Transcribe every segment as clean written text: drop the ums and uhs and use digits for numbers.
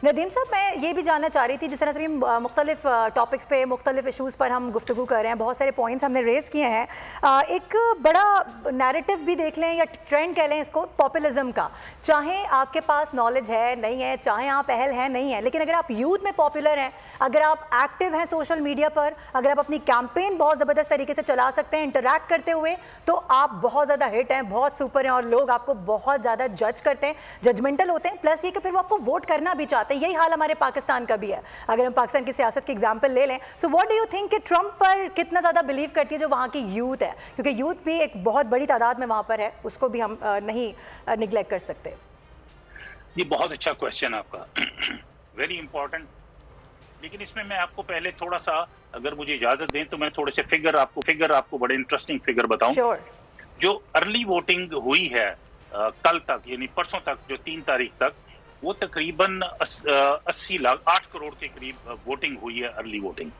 नदीम साहब, मैं ये भी जानना चाह रही थी, जिस तरह से मुख्तलिफ टॉपिक्स पे मुख्तलिफ इशूज़ पर हम गुफ्तगू कर रहे हैं, बहुत सारे पॉइंट्स हमने रेज़ किए हैं। एक बड़ा नैरेटिव भी देख लें या ट्रेंड कह लें इसको, पॉपुलिज्म का। चाहे आपके पास नॉलेज है नहीं है, चाहे आप अहल हैं नहीं है, लेकिन अगर आप यूथ में पॉपुलर हैं, अगर आप एक्टिव हैं सोशल मीडिया पर, अगर आप अपनी कैंपेन बहुत ज़बरदस्त तरीके से चला सकते हैं इंटरैक्ट करते हुए, तो आप बहुत ज़्यादा हिट हैं, बहुत सुपर हैं और लोग आपको बहुत ज़्यादा जज करते हैं, जजमेंटल होते हैं। प्लस ये कि फिर वो आपको वोट करना भी चाहते हैं। यही हाल हमारे पाकिस्तान का भी है। अगर हम पाकिस्तान की सियासत की एग्जांपल ले लें, so what do you think कि ट्रंप पर कितना ज़्यादा बिलीव करती है जो वहाँ की यूथ है, क्योंकि यूथ भी एक बहुत बड़ी तादाद में वहाँ पर है, उसको भी हम नहीं निगलेक्ट कर सकते। ये बहुत अच्छा क्वेश्चन आपका, वेरी इंपॉर्टेंट। लेकिन इसमें मैं आपको पहले थोड़ा सा, अगर मुझे इजाजत दें तो मैं थोड़े से फिगर आपको बड़े इंटरेस्टिंग फिगर बताऊं। Sure. जो अर्ली वोटिंग हुई है कल तक, यानी परसों तक, जो 3 तारीख तक, वो तकरीबन 80 लाख 8 करोड़ के करीब वोटिंग हुई है, अर्ली वोटिंग।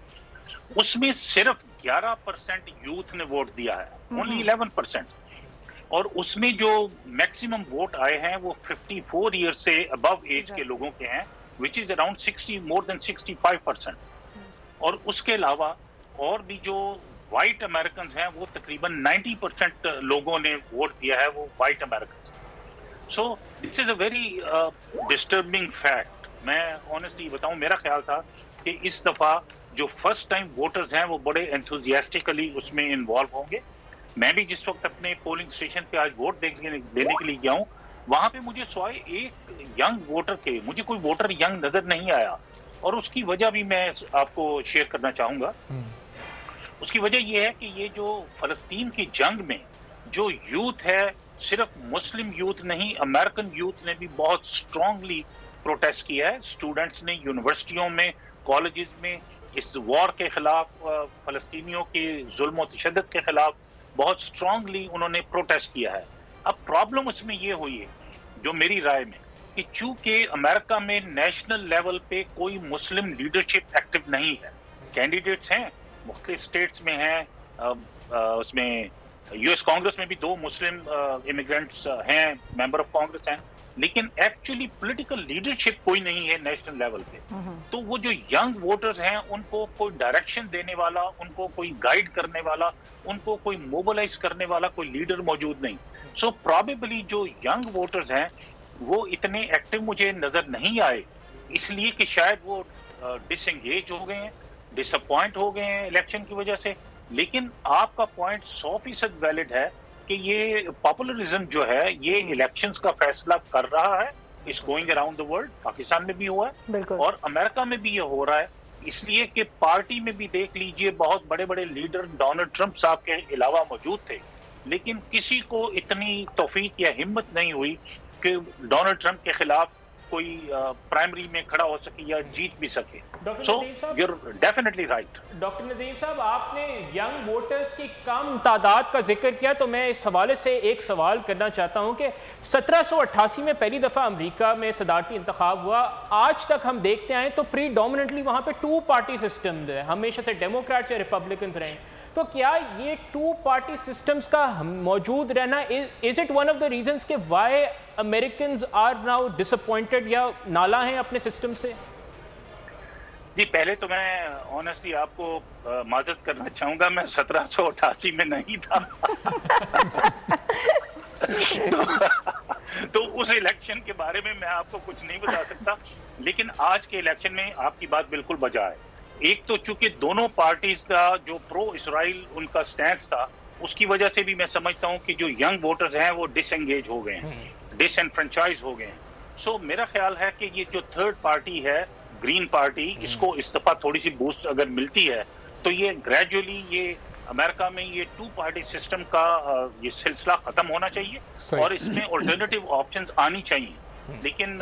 उसमें सिर्फ 11% यूथ ने वोट दिया है, ओनली 11%। और उसमें जो मैक्सिमम वोट आए हैं वो 54 ईयर से अबव एज के लोगों के हैं, which is around 60, more than 65%। और उसके अलावा और भी जो वाइट अमेरिकन हैं, वो तकरीबन 90% लोगों ने वोट दिया है, वो white American. So this is a very disturbing fact. मैं ऑनेस्टली बताऊं, मेरा ख्याल था कि इस दफा जो फर्स्ट टाइम वोटर्स हैं वो बड़े एंथुजियास्टिकली उसमें इन्वॉल्व होंगे। मैं भी जिस वक्त अपने पोलिंग स्टेशन पे आज वोट देने के लिए गया हूँ, वहां पे मुझे सिवाय एक यंग वोटर के मुझे कोई वोटर यंग नजर नहीं आया। और उसकी वजह भी मैं आपको शेयर करना चाहूंगा। उसकी वजह यह है कि ये जो फलस्तीन की जंग में जो यूथ है, सिर्फ मुस्लिम यूथ नहीं, अमेरिकन यूथ ने भी बहुत स्ट्रांगली प्रोटेस्ट किया है। स्टूडेंट्स ने यूनिवर्सिटियों में, कॉलेजेस में इस वॉर के खिलाफ, फलस्तीनियों के जुल्म और तशद्दुद के खिलाफ बहुत स्ट्रांगली उन्होंने प्रोटेस्ट किया है। अब प्रॉब्लम उसमें ये हुई है, जो मेरी राय में, कि चूंकि अमेरिका में नेशनल लेवल पे कोई मुस्लिम लीडरशिप एक्टिव नहीं है। कैंडिडेट्स हैं, मुख्तलिफ स्टेट्स में हैं, उसमें यूएस कांग्रेस में भी 2 मुस्लिम इमिग्रेंट्स हैं, मेंबर ऑफ कांग्रेस हैं, लेकिन एक्चुअली पॉलिटिकल लीडरशिप कोई नहीं है नेशनल लेवल पे। तो वो जो यंग वोटर्स हैं, उनको कोई डायरेक्शन देने वाला, उनको कोई गाइड करने वाला, उनको कोई मोबिलाइज करने वाला कोई लीडर मौजूद नहीं। सो प्रोबेबली जो यंग वोटर्स हैं वो इतने एक्टिव मुझे नजर नहीं आए, इसलिए कि शायद वो डिसएंगेज हो गए हैं, डिसअपॉइंट हो गए हैं इलेक्शन की वजह से। लेकिन आपका पॉइंट 100% वैलिड है कि ये पॉपुलरिज्म जो है, ये इलेक्शंस का फैसला कर रहा है। It's going around the world, Pakistan में भी हुआ है और अमेरिका में भी ये हो रहा है। इसलिए कि पार्टी में भी देख लीजिए, बहुत बड़े बड़े लीडर डोनाल्ड ट्रंप साहब के अलावा मौजूद थे, लेकिन किसी को इतनी तौफीक या हिम्मत नहीं हुई कि डोनाल्ड ट्रंप के खिलाफ कोई प्राइमरी में खड़ा हो सके या जीत भी सके। So you are definitely right. Doctor Nadeem साहब, आपने यंग वोटर्स की कम तादाद का जिक्र किया, तो मैं इस हवाले से एक सवाल करना चाहता हूं कि 1788 में पहली दफ़ा अमेरिका में सदारती इंतखाब हुआ। आज तक हम देखते आए तो प्रीडोमिनेंटली वहाँ पे 2 पार्टी सिस्टम है, हमेशा से डेमोक्रेट्स या रिपब्लिकन्स रहे। तो क्या ये 2 पार्टी सिस्टम्स का मौजूद रहना, is it one of the reasons के why Americans are now disappointed या नाला हैं अपने सिस्टम से? जी, पहले तो मैं ऑनेस्टली आपको माजरत करना चाहूंगा, मैं 1788 में नहीं था। तो उस इलेक्शन के बारे में मैं आपको कुछ नहीं बता सकता। लेकिन आज के इलेक्शन में आपकी बात बिल्कुल बजा है। एक तो चूंकि दोनों पार्टीज का जो प्रो इसराइल उनका स्टैंड था, उसकी वजह से भी मैं समझता हूं कि जो यंग वोटर्स हैं वो डिसएंगेज हो गए हैं, डिसएनफ्रेंचाइज हो गए हैं। सो मेरा ख्याल है कि ये जो थर्ड पार्टी है, ग्रीन पार्टी, इसको इस दफा थोड़ी सी बूस्ट अगर मिलती है तो ये ग्रेजुअली ये अमेरिका में ये 2 पार्टी सिस्टम का ये सिलसिला खत्म होना चाहिए और इसमें ऑल्टरनेटिव ऑप्शंस आनी चाहिए। लेकिन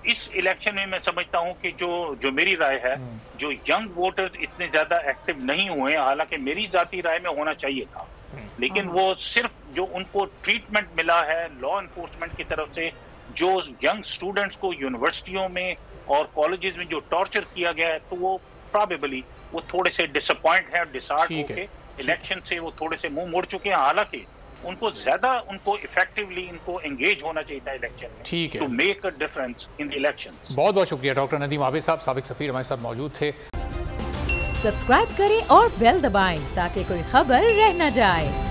इस इलेक्शन में मैं समझता हूं कि जो मेरी राय है, जो यंग वोटर्स इतने ज्यादा एक्टिव नहीं हुए, हालांकि मेरी जाती राय में होना चाहिए था, लेकिन वो सिर्फ जो उनको ट्रीटमेंट मिला है लॉ एनफोर्समेंट की तरफ से, जो यंग स्टूडेंट्स को यूनिवर्सिटियों में और कॉलेजेस में जो टॉर्चर किया गया है, तो वो प्रोबेबली वो थोड़े से डिसअपॉइंट है, डिसहार्ट होके इलेक्शन से वो थोड़े से मुंह मोड़ चुके हैं। हालांकि उनको ज्यादा उनको इफेक्टिवली इनको एंगेज होना चाहिए था इलेक्शन में, ठीक है, to make a difference in the elections. बहुत बहुत शुक्रिया डॉक्टर नदीम आबिद साहब, साबिक सफीर हमारे साथ मौजूद थे। सब्सक्राइब करें और बेल दबाएं ताकि कोई खबर रह न जाए।